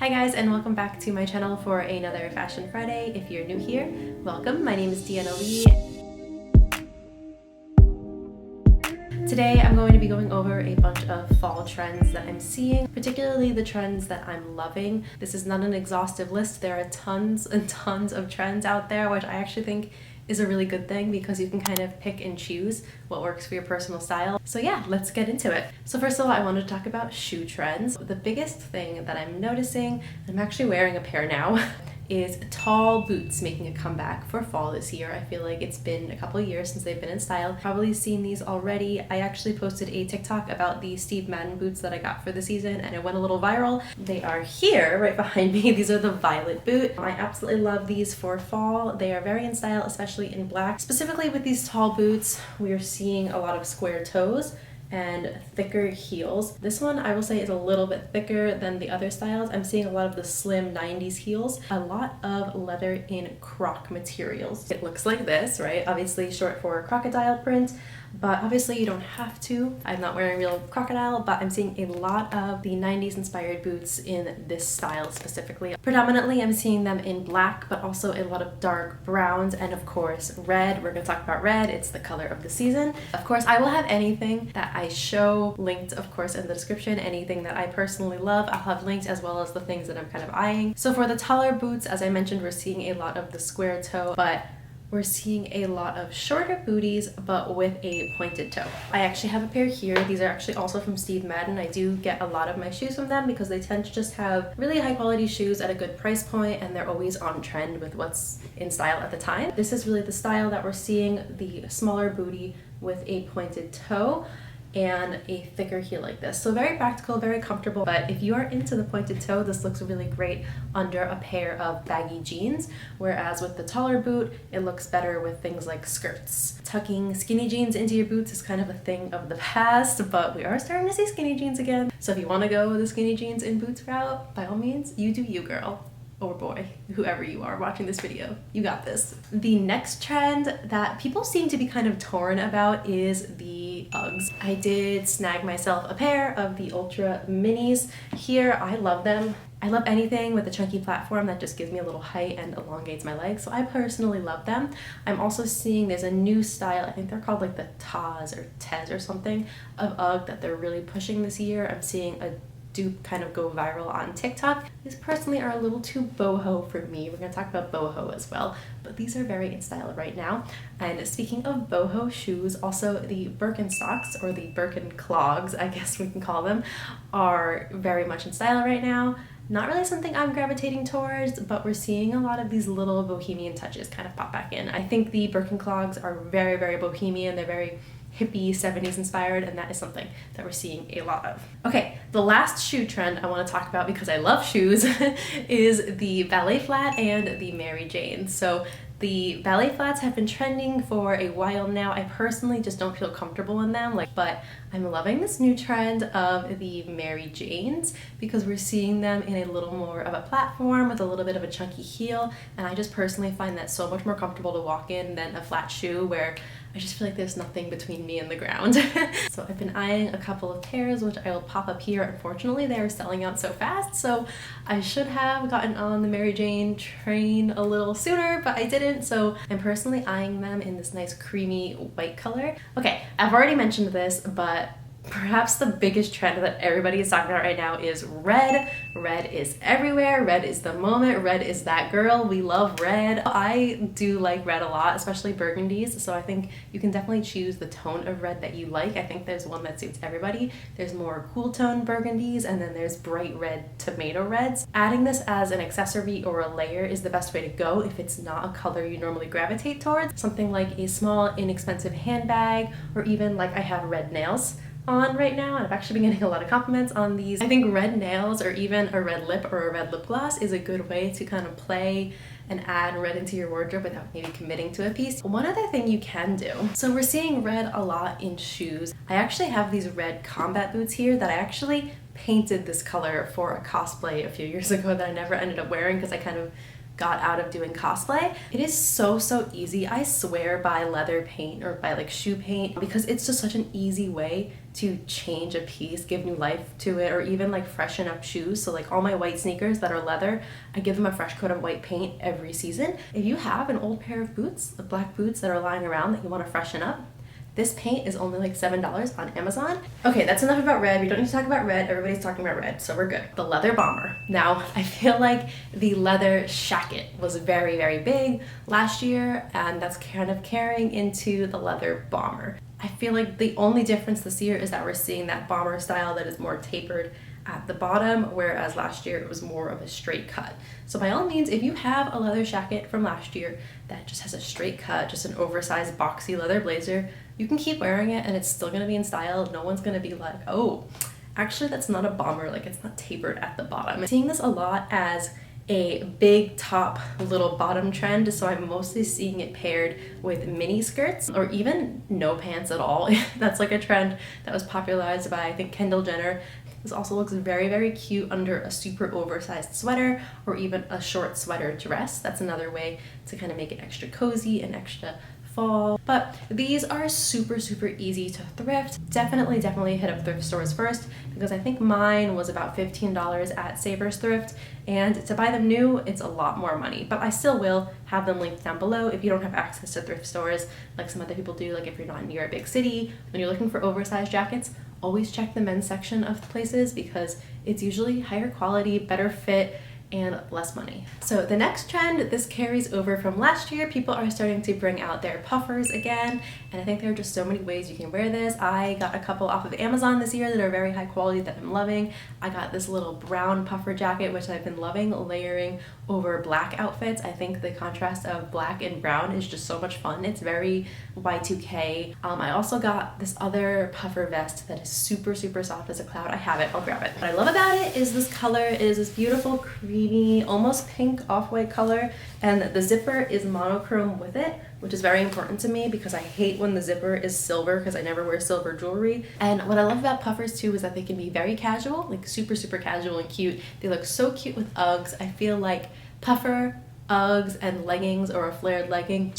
Hi guys, and welcome back to my channel for another Fashion Friday. If you're new here, welcome. My name is Deanna Lee. Today I'm going to be going over a bunch of fall trends that I'm seeing, particularly the trends that I'm loving. This is not an exhaustive list. There are tons and tons of trends out there, which I actually think is a really good thing because you can kind of pick and choose what works for your personal style. So yeah, let's get into it. So first of all, I want to talk about shoe trends. The biggest thing that I'm noticing, I'm actually wearing a pair now, is tall boots making a comeback for fall this year. I feel like it's been a couple of years since they've been in style. Probably seen these already. I actually posted a TikTok about the Steve Madden boots that I got for the season and it went a little viral. They are here right behind me. These are the violet boot. I absolutely love these for fall. They are very in style, especially in black. Specifically with these tall boots, we are seeing a lot of square toes and thicker heels. This one I will say is a little bit thicker than the other styles. I'm seeing a lot of the slim 90s heels, a lot of leather in croc materials. It looks like this, right? Obviously short for crocodile print, but obviously you don't have to. I'm not wearing real crocodile, but I'm seeing a lot of the 90s inspired boots in this style specifically. Predominantly I'm seeing them in black, but also a lot of dark browns and of course red. We're gonna talk about red. It's the color of the season. Of course, I will have anything that I show linked, of course, in the description. Anything that I personally love, I'll have linked, as well as the things that I'm kind of eyeing. So for the taller boots, as I mentioned, we're seeing a lot of the square toe, but we're seeing a lot of shorter booties, but with a pointed toe. I actually have a pair here. These are actually also from Steve Madden. I do get a lot of my shoes from them because they tend to just have really high quality shoes at a good price point, and they're always on trend with what's in style at the time. This is really the style that we're seeing, the smaller booty with a pointed toe and a thicker heel like this. So very practical, very comfortable, but if you are into the pointed toe, this looks really great under a pair of baggy jeans, whereas with the taller boot, it looks better with things like skirts. Tucking skinny jeans into your boots is kind of a thing of the past, but we are starting to see skinny jeans again. So if you wanna go the skinny jeans in boots route, by all means, you do you, girl. Or boy, whoever you are watching this video, you got this. The next trend that people seem to be kind of torn about is the Uggs. I did snag myself a pair of the Ultra Minis here. I love them. I love anything with a chunky platform that just gives me a little height and elongates my legs, so I personally love them. I'm also seeing there's a new style, I think they're called like the Taz or Tez or something, of Ugg that they're really pushing this year. I'm seeing a dupe kind of go viral on TikTok. These personally are a little too boho for me. We're gonna talk about boho as well, but these are very in style right now. And speaking of boho shoes, also the Birkenstocks, or the Birkenclogs, I guess we can call them, are very much in style right now. Not really something I'm gravitating towards, but we're seeing a lot of these little bohemian touches kind of pop back in. I think the Birkenclogs are very, very bohemian. They're very hippie 70s inspired, and that is something that we're seeing a lot of. Okay, the last shoe trend I want to talk about because I love shoes is the ballet flat and the Mary Jane. So the ballet flats have been trending for a while now. I personally just don't feel comfortable in them, but I'm loving this new trend of the Mary Janes because we're seeing them in a little more of a platform with a little bit of a chunky heel, and I just personally find that so much more comfortable to walk in than a flat shoe where I just feel like there's nothing between me and the ground. So I've been eyeing a couple of pairs, which I will pop up here. Unfortunately, they are selling out so fast, so I should have gotten on the Mary Jane train a little sooner, but I didn't, so I'm personally eyeing them in this nice creamy white color. Okay, I've already mentioned this, but perhaps the biggest trend that everybody is talking about right now is red. Red is everywhere. Red is the moment. Red is that girl. We love red. I do like red a lot, especially burgundies. So I think you can definitely choose the tone of red that you like. I think there's one that suits everybody. There's more cool tone burgundies, and then there's bright red tomato reds. Adding this as an accessory or a layer is the best way to go if it's not a color you normally gravitate towards. Something like a small, inexpensive handbag, or even like I have red nails on right now, and I've actually been getting a lot of compliments on these. I think red nails or even a red lip or a red lip gloss is a good way to kind of play and add red into your wardrobe without maybe committing to a piece. One other thing you can do, so we're seeing red a lot in shoes. I actually have these red combat boots here that I actually painted this color for a cosplay a few years ago that I never ended up wearing because I kind of got out of doing cosplay. It is so easy. I swear by leather paint or by like shoe paint, because it's just such an easy way to change a piece, give new life to it, or even like freshen up shoes. So like all my white sneakers that are leather, I give them a fresh coat of white paint every season. If you have an old pair of boots, the black boots that are lying around that you want to freshen up, this paint is only like $7 on Amazon. Okay, that's enough about red. We don't need to talk about red. Everybody's talking about red, so we're good. The leather bomber. Now, I feel like the leather shacket was very big last year, and that's kind of carrying into the leather bomber. I feel like the only difference this year is that we're seeing that bomber style that is more tapered at the bottom, whereas last year it was more of a straight cut. So by all means, if you have a leather jacket from last year that just has a straight cut, just an oversized boxy leather blazer, you can keep wearing it and it's still gonna be in style. No one's gonna be like, oh, actually that's not a bomber, like it's not tapered at the bottom. I'm seeing this a lot as a big top, little bottom trend, so I'm mostly seeing it paired with mini skirts or even no pants at all. That's like a trend that was popularized by, I think, Kendall Jenner. This also looks very cute under a super oversized sweater or even a short sweater dress. That's another way to kind of make it extra cozy and extra fall. But these are super easy to thrift. Definitely hit up thrift stores first, because I think mine was about $15 at Savers Thrift, and to buy them new, it's a lot more money. But I still will have them linked down below if you don't have access to thrift stores like some other people do. Like if you're not near a big city, when you're looking for oversized jackets, always check the men's section of places, because it's usually higher quality, better fit, and less money. So the next trend, this carries over from last year. People are starting to bring out their puffers again, and I think there are just so many ways you can wear this. I got a couple off of Amazon this year that are very high quality that I'm loving. I got this little brown puffer jacket, which I've been loving layering over black outfits. I think the contrast of black and brown is just so much fun. It's very Y2K. I also got this other puffer vest that is super soft as a cloud. I have it, I'll grab it. What I love about it is this color. It is this beautiful creamy, almost pink off-white color, and the zipper is monochrome with it, which is very important to me because I hate when the zipper is silver, because I never wear silver jewelry. And what I love about puffers too is that they can be very casual, like super casual and cute. They look so cute with Uggs. I feel like puffer, Uggs, and leggings, or a flared legging,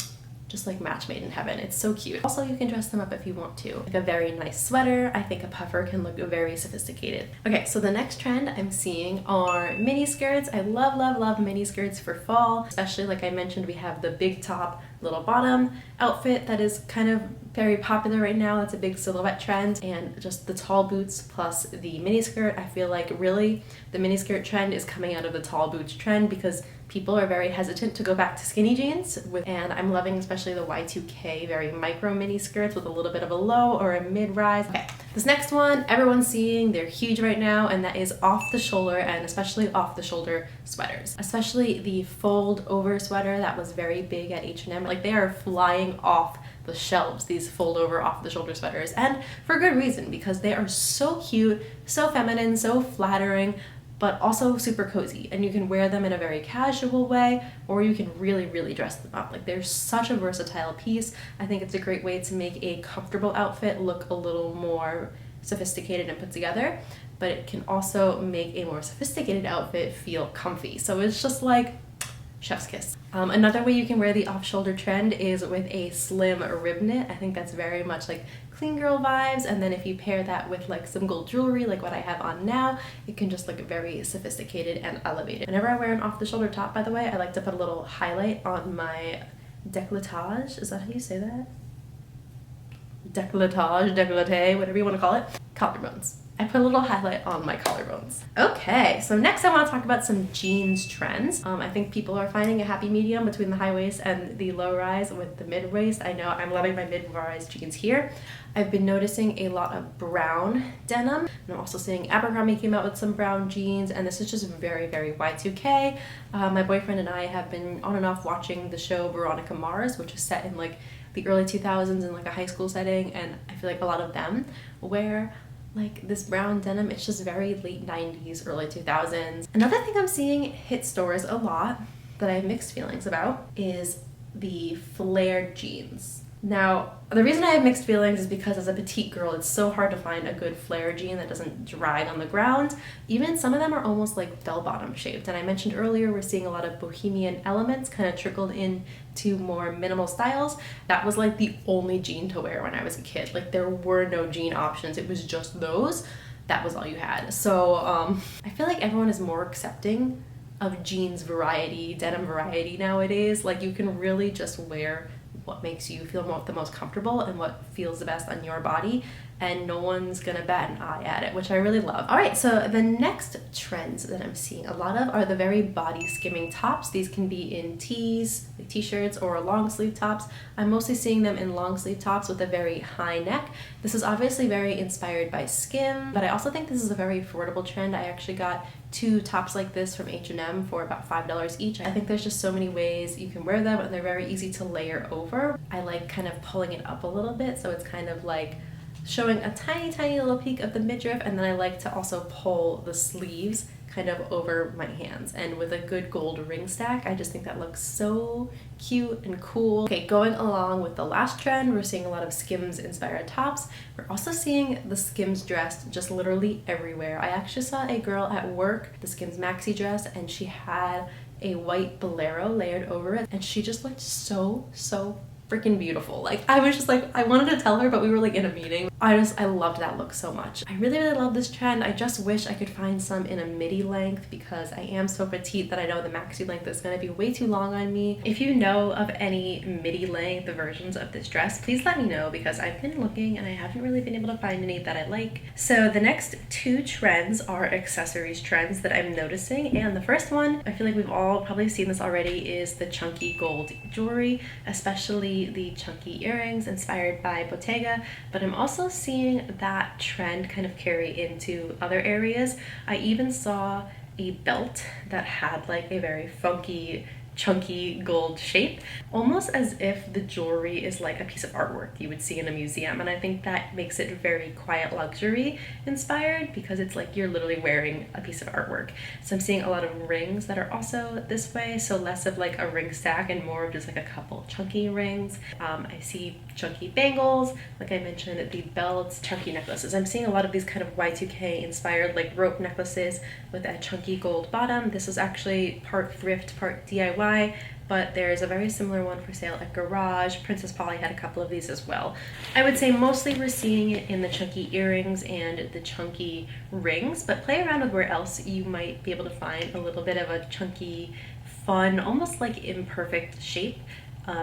just like match made in heaven. It's so cute. Also, you can dress them up if you want to. Like a very nice sweater. I think a puffer can look very sophisticated. Okay, so the next trend I'm seeing are mini skirts. I love mini skirts for fall. Especially, like I mentioned, we have the big top, little bottom outfit that is kind of very popular right now. That's a big silhouette trend, and just the tall boots plus the mini skirt. I feel like really the mini skirt trend is coming out of the tall boots trend, because people are very hesitant to go back to skinny jeans, and I'm loving especially the Y2K very micro mini skirts with a little bit of a low or a mid-rise. Okay, this next one everyone's seeing, they're huge right now, and that is off the shoulder, and especially off the shoulder sweaters. Especially the fold over sweater that was very big at H&M. Like, they are flying off the shelves, these fold over off the shoulder sweaters, and for good reason, because they are so cute, so feminine, so flattering, but also super cozy, and you can wear them in a very casual way, or you can really dress them up. Like, they're such a versatile piece. I think it's a great way to make a comfortable outfit look a little more sophisticated and put together, but it can also make a more sophisticated outfit feel comfy. So it's just like chef's kiss. Another way you can wear the off-shoulder trend is with a slim rib knit. I think that's very much like clean girl vibes, and then if you pair that with like some gold jewelry like what I have on now, it can just look very sophisticated and elevated. Whenever I wear an off-the-shoulder top, by the way, I like to put a little highlight on my décolletage. Is that how you say that? Décolletage, décolleté, whatever you want to call it. Collarbones. I put a little highlight on my collarbones. Okay, so next I want to talk about some jeans trends. I think people are finding a happy medium between the high waist and the low rise with the mid waist. I know I'm loving my mid rise jeans here. I've been noticing a lot of brown denim, and I'm also seeing Abercrombie came out with some brown jeans, and this is just very Y2K. My boyfriend and I have been on and off watching the show Veronica Mars, which is set in like the early 2000s in like a high school setting, and I feel like a lot of them wear like this brown denim. It's just very late 90s, early 2000s. Another thing I'm seeing hit stores a lot that I have mixed feelings about is the flared jeans. Now, the reason I have mixed feelings is because as a petite girl, it's so hard to find a good flare jean that doesn't drag on the ground. Even some of them are almost like bell-bottom shaped. And I mentioned earlier, we're seeing a lot of bohemian elements kind of trickled in to more minimal styles. That was like the only jean to wear when I was a kid. Like there were no jean options. It was just those. That was all you had. So I feel like everyone is more accepting of jeans variety, denim variety nowadays. Like you can really just wear what makes you feel the most comfortable and what feels the best on your body, and no one's gonna bat an eye at it, which I really love. All right, so the next trends that I'm seeing a lot of are the very body skimming tops. These can be in tees, like t-shirts, or long sleeve tops. I'm mostly seeing them in long sleeve tops with a very high neck. This is obviously very inspired by Skim, but I also think this is a very affordable trend. I actually got 2 tops like this from H&M for about $5 each. I think there's just so many ways you can wear them, and they're very easy to layer over. I like kind of pulling it up a little bit, so it's kind of like showing a tiny little peek of the midriff, and then I like to also pull the sleeves kind of over my hands, and with a good gold ring stack, I just think that looks so cute and cool. Okay, going along with the last trend, we're seeing a lot of Skims inspired tops. We're also seeing the Skims dress just literally everywhere. I actually saw a girl at work, the Skims maxi dress, and she had a white bolero layered over it, and she just looked so freaking beautiful. Like I was just like, I wanted to tell her, but we were like in a meeting. I loved that look so much. I really love this trend. I just wish I could find some in a midi length because I am so petite that I know the maxi length is going to be way too long on me. If you know of any midi length versions of this dress, please let me know because I've been looking and I haven't really been able to find any that I like. So the next 2 trends are accessories trends that I'm noticing, and the first one, I feel like we've all probably seen this already, is the chunky gold jewelry, especially the chunky earrings inspired by Bottega, but I'm also seeing that trend kind of carry into other areas. I even saw a belt that had like a very funky chunky gold shape, almost as if the jewelry is like a piece of artwork you would see in a museum, and I think that makes it very quiet luxury inspired because it's like you're literally wearing a piece of artwork. So I'm seeing a lot of rings that are also this way, so less of like a ring stack and more of just like a couple chunky rings. I see chunky bangles, like I mentioned, the belts, chunky necklaces. I'm seeing a lot of these kind of Y2K inspired like rope necklaces with a chunky gold bottom. This is actually part thrift, part DIY, but there's a very similar one for sale at Garage. Princess Polly had a couple of these as well. I would say mostly we're seeing it in the chunky earrings and the chunky rings, but play around with where else you might be able to find a little bit of a chunky, fun, almost like imperfect shape.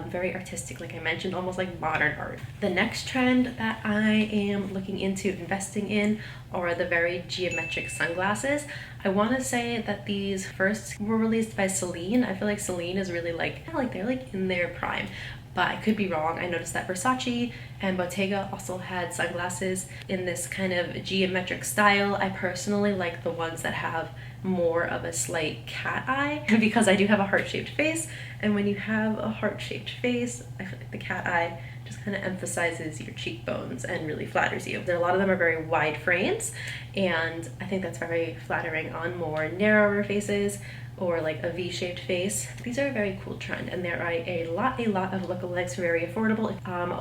Very artistic, like I mentioned, almost like modern art. The next trend that I am looking into investing in are the very geometric sunglasses. I want to say that these first were released by Celine. I feel like Celine is really like they're like in their prime, but I could be wrong. I noticed that Versace and Bottega also had sunglasses in this kind of geometric style. I personally like the ones that have more of a slight cat eye because I do have a heart-shaped face, and when you have a heart-shaped face, I feel like the cat eye just kind of emphasizes your cheekbones and really flatters you. A lot of them are very wide frames, and I think that's very flattering on more narrower faces or like a V-shaped face. These are a very cool trend, and there are a lot of lookalikes, very affordable.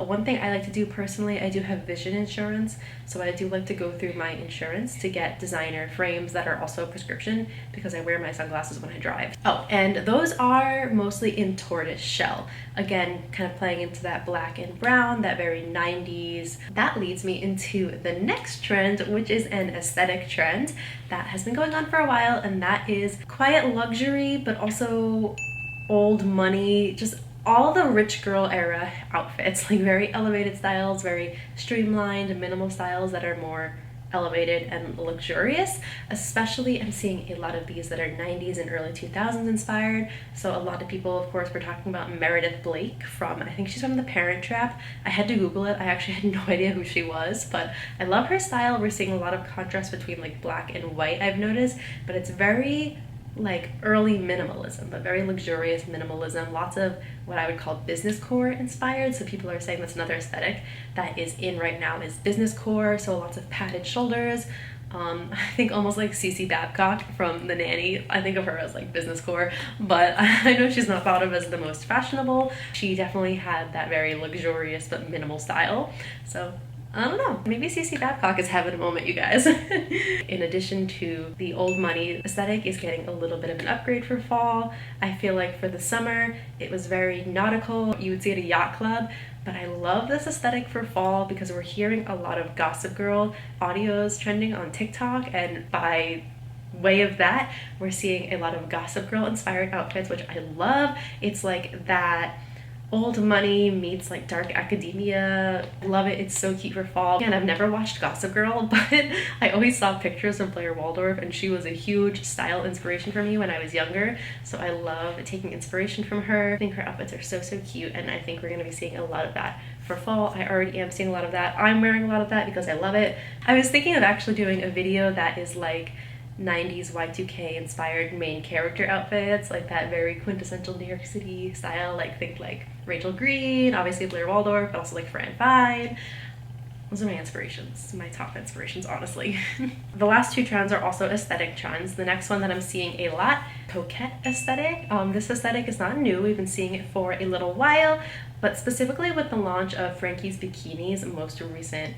One thing I like to do personally, I do have vision insurance, so I do like to go through my insurance to get designer frames that are also prescription because I wear my sunglasses when I drive. Oh, and those are mostly in tortoise shell. Again, kind of playing into that black and brown, that very 90s. That leads me into the next trend, which is an aesthetic trend that has been going on for a while, and that is quiet luxury, but also old money, just all the rich girl era outfits, like very elevated styles, very streamlined, minimal styles that are more elevated and luxurious. Especially I'm seeing a lot of these that are 90s and early 2000s inspired. So a lot of people, of course, were talking about Meredith Blake from, I think she's from The Parent Trap. I had to Google it. I actually had no idea who she was, but I love her style. We're seeing a lot of contrast between like black and white, I've noticed, but it's very like early minimalism, but very luxurious minimalism. Lots of what I would call business core inspired. So people are saying that's another aesthetic that is in right now is business core. So lots of padded shoulders, I think almost like Cece Babcock from The Nanny. I think of her as like business core, but I know she's not thought of as the most fashionable. She definitely had that very luxurious but minimal style. So I don't know, maybe Cece Babcock is having a moment, you guys. In addition to the old money aesthetic is getting a little bit of an upgrade for fall. I feel like for the summer, it was very nautical. You would see it at a yacht club, but I love this aesthetic for fall because we're hearing a lot of Gossip Girl audios trending on TikTok, and by way of that, we're seeing a lot of Gossip Girl inspired outfits, which I love. It's like that old money meets like dark academia. Love it. It's so cute for fall. And I've never watched Gossip Girl, but I always saw pictures of Blair Waldorf, and she was a huge style inspiration for me when I was younger. So I love taking inspiration from her. I think her outfits are so cute, and I think we're going to be seeing a lot of that for fall. I already am seeing a lot of that. I'm wearing a lot of that because I love it. I was thinking of actually doing a video that is like 90s Y2K inspired main character outfits, like that very quintessential New York City style, like think like Rachel Green, obviously Blair Waldorf, but also like Fran Fine. Those are my inspirations, my top inspirations, honestly. The last two trends are also aesthetic trends. The next one that I'm seeing a lot, coquette aesthetic. This aesthetic is not new. We've been seeing it for a little while, but specifically with the launch of Frankie's Bikini's most recent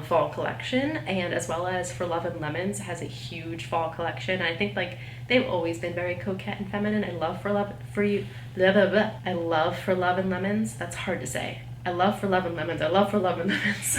fall collection, and as well as For Love and Lemons has a huge fall collection. And I think like they've always been very coquette and feminine. I love For Love and Lemons. That's hard to say. I love For Love and Lemons. I love For Love and Lemons.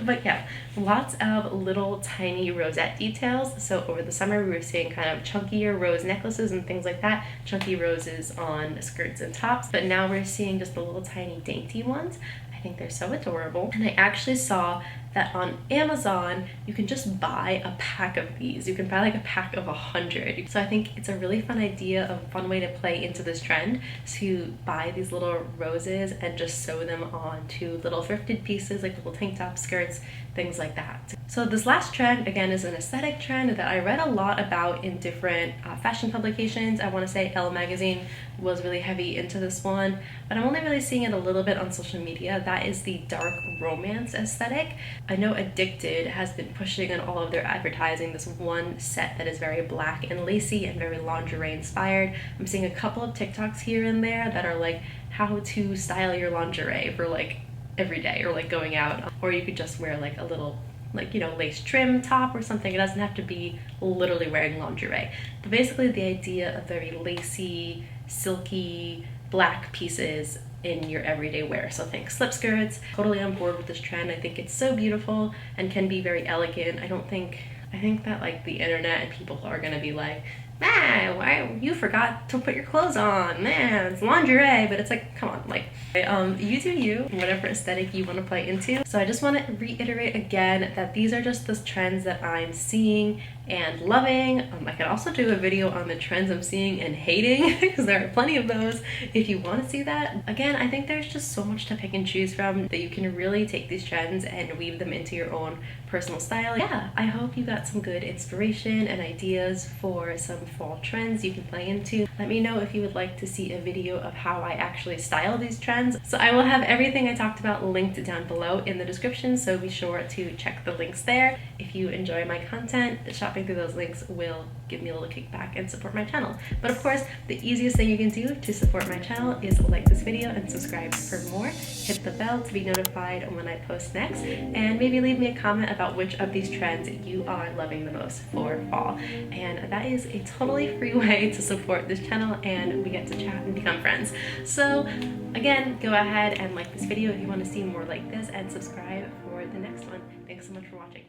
But yeah, lots of little tiny rosette details. So over the summer we were seeing kind of chunkier rose necklaces and things like that, chunky roses on skirts and tops, but now we're seeing just the little tiny dainty ones. I think they're so adorable. And I actually saw that on Amazon you can just buy a pack of these. You can buy like a pack of 100. So I think it's a really fun idea, a fun way to play into this trend, to buy these little roses and just sew them onto little thrifted pieces, like little tank top skirts, things like that. So this last trend, again, is an aesthetic trend that I read a lot about in different fashion publications. I want to say Elle magazine was really heavy into this one, but I'm only really seeing it a little bit on social media. That is the dark romance aesthetic. I know Addicted has been pushing in all of their advertising this one set that is very black and lacy and very lingerie inspired. I'm seeing a couple of TikToks here and there that are like how to style your lingerie for like every day, or like going out, or you could just wear like a little, like, you know, lace trim top or something. It doesn't have to be literally wearing lingerie, but basically the idea of very lacy, silky black pieces in your everyday wear. So think slip skirts. Totally on board with this trend. I think it's so beautiful and can be very elegant. I think that like the internet and people are gonna be like, man, why you forgot to put your clothes on, man, it's lingerie. But it's like, come on, like you do you, whatever aesthetic you want to play into. So I just want to reiterate again that these are just the trends that I'm seeing and loving. I could also do a video on the trends I'm seeing and hating because there are plenty of those if you want to see that. Again, I think there's just so much to pick and choose from that you can really take these trends and weave them into your own personal style. Yeah, I hope you got some good inspiration and ideas for some fall trends you can play into. Let me know if you would like to see a video of how I actually style these trends. So I will have everything I talked about linked down below in the description, so be sure to check the links there. If you enjoy my content, shopping through those links will give me a little kickback and support my channel. But of course, the easiest thing you can do to support my channel is like this video and subscribe for more. Hit the bell to be notified when I post next, and maybe leave me a comment about which of these trends you are loving the most for fall. And that is a totally free way to support this channel, and we get to chat and become friends. So again, go ahead and like this video if you want to see more like this, and subscribe for the next one. Thanks so much for watching.